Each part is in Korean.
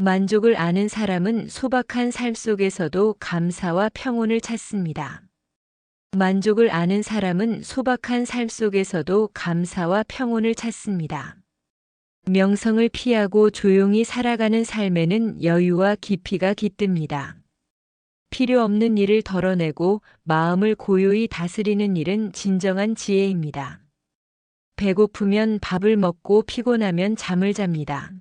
만족을 아는 사람은 소박한 삶 속에서도 감사와 평온을 찾습니다. 만족을 아는 사람은 소박한 삶 속에서도 감사와 평온을 찾습니다. 명성을 피하고 조용히 살아가는 삶에는 여유와 깊이가 깃듭니다. 필요 없는 일을 덜어내고 마음을 고요히 다스리는 일은 진정한 지혜입니다. 배고프면 밥을 먹고 피곤하면 잠을 잡니다.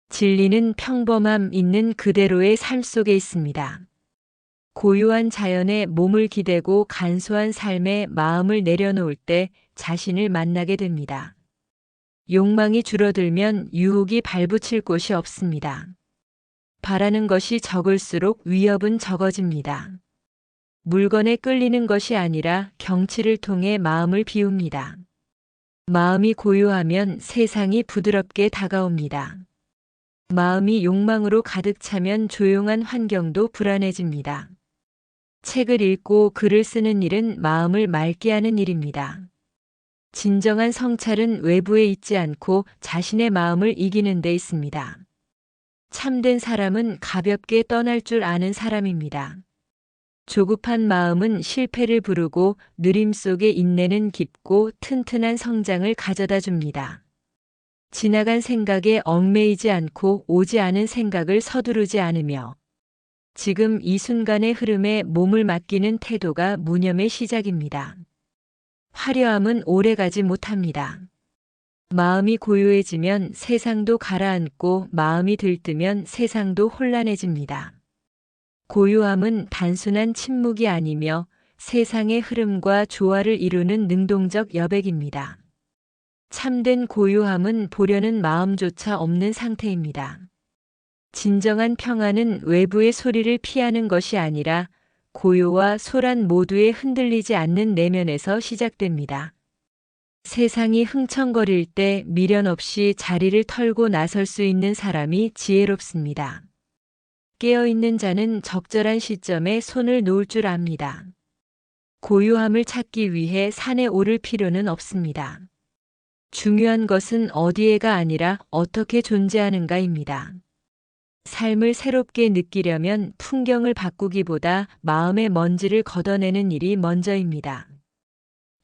진리는 평범함 있는 그대로의 삶 속에 있습니다. 고요한 자연에 몸을 기대고 간소한 삶에 마음을 내려놓을 때 자신을 만나게 됩니다. 욕망이 줄어들면 유혹이 발붙일 곳이 없습니다. 바라는 것이 적을수록 위협은 적어집니다. 물건에 끌리는 것이 아니라 경치를 통해 마음을 비웁니다. 마음이 고요하면 세상이 부드럽게 다가옵니다. 마음이 욕망으로 가득 차면 조용한 환경도 불안해집니다. 책을 읽고 글을 쓰는 일은 마음을 맑게 하는 일입니다. 진정한 성찰은 외부에 있지 않고 자신의 마음을 이기는 데 있습니다. 참된 사람은 가볍게 떠날 줄 아는 사람입니다. 조급한 마음은 실패를 부르고 느림 속에 인내는 깊고 튼튼한 성장을 가져다 줍니다. 지나간 생각에 얽매이지 않고 오지 않은 생각을 서두르지 않으며 지금 이 순간의 흐름에 몸을 맡기는 태도가 무념의 시작입니다. 화려함은 오래가지 못합니다. 마음이 고요해지면 세상도 가라앉고 마음이 들뜨면 세상도 혼란해집니다. 고요함은 단순한 침묵이 아니며 세상의 흐름과 조화를 이루는 능동적 여백입니다. 참된 고요함은 보려는 마음조차 없는 상태입니다. 진정한 평안은 외부의 소리를 피하는 것이 아니라 고요와 소란 모두에 흔들리지 않는 내면에서 시작됩니다. 세상이 흥청거릴 때 미련 없이 자리를 털고 나설 수 있는 사람이 지혜롭습니다. 깨어있는 자는 적절한 시점에 손을 놓을 줄 압니다. 고요함을 찾기 위해 산에 오를 필요는 없습니다. 중요한 것은 어디에가 아니라 어떻게 존재하는가입니다. 삶을 새롭게 느끼려면 풍경을 바꾸기보다 마음의 먼지를 걷어내는 일이 먼저입니다.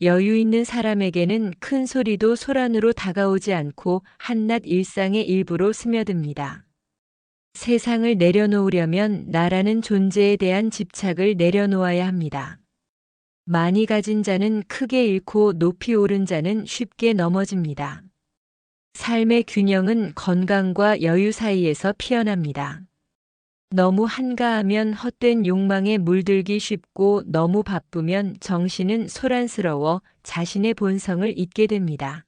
여유 있는 사람에게는 큰 소리도 소란으로 다가오지 않고 한낱 일상의 일부로 스며듭니다. 세상을 내려놓으려면 나라는 존재에 대한 집착을 내려놓아야 합니다. 많이 가진 자는 크게 잃고 높이 오른 자는 쉽게 넘어집니다. 삶의 균형은 건강과 여유 사이에서 피어납니다. 너무 한가하면 헛된 욕망에 물들기 쉽고 너무 바쁘면 정신은 소란스러워 자신의 본성을 잊게 됩니다.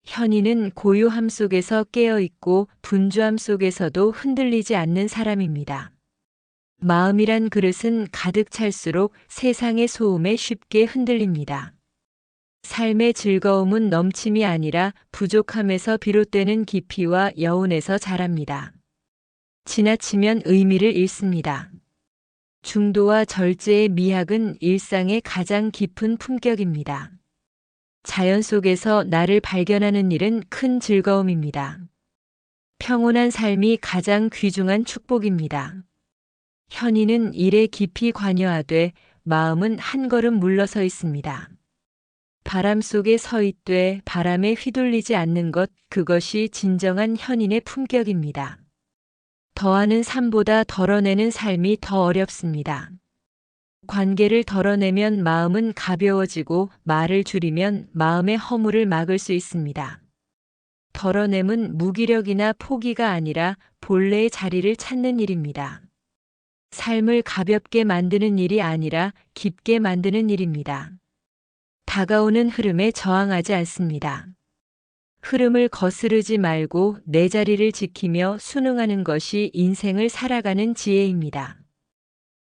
현인은 고요함 속에서 깨어있고 분주함 속에서도 흔들리지 않는 사람입니다. 마음이란 그릇은 가득 찰수록 세상의 소음에 쉽게 흔들립니다. 삶의 즐거움은 넘침이 아니라 부족함에서 비롯되는 깊이와 여운에서 자랍니다. 지나치면 의미를 잃습니다. 중도와 절제의 미학은 일상의 가장 깊은 품격입니다. 자연 속에서 나를 발견하는 일은 큰 즐거움입니다. 평온한 삶이 가장 귀중한 축복입니다. 현인은 일에 깊이 관여하되 마음은 한 걸음 물러서 있습니다. 바람 속에 서 있되 바람에 휘둘리지 않는 것, 그것이 진정한 현인의 품격입니다. 더하는 삶보다 덜어내는 삶이 더 어렵습니다. 관계를 덜어내면 마음은 가벼워지고 말을 줄이면 마음의 허물을 막을 수 있습니다. 덜어냄은 무기력이나 포기가 아니라 본래의 자리를 찾는 일입니다. 삶을 가볍게 만드는 일이 아니라 깊게 만드는 일입니다. 다가오는 흐름에 저항하지 않습니다. 흐름을 거스르지 말고 내 자리를 지키며 순응하는 것이 인생을 살아가는 지혜입니다.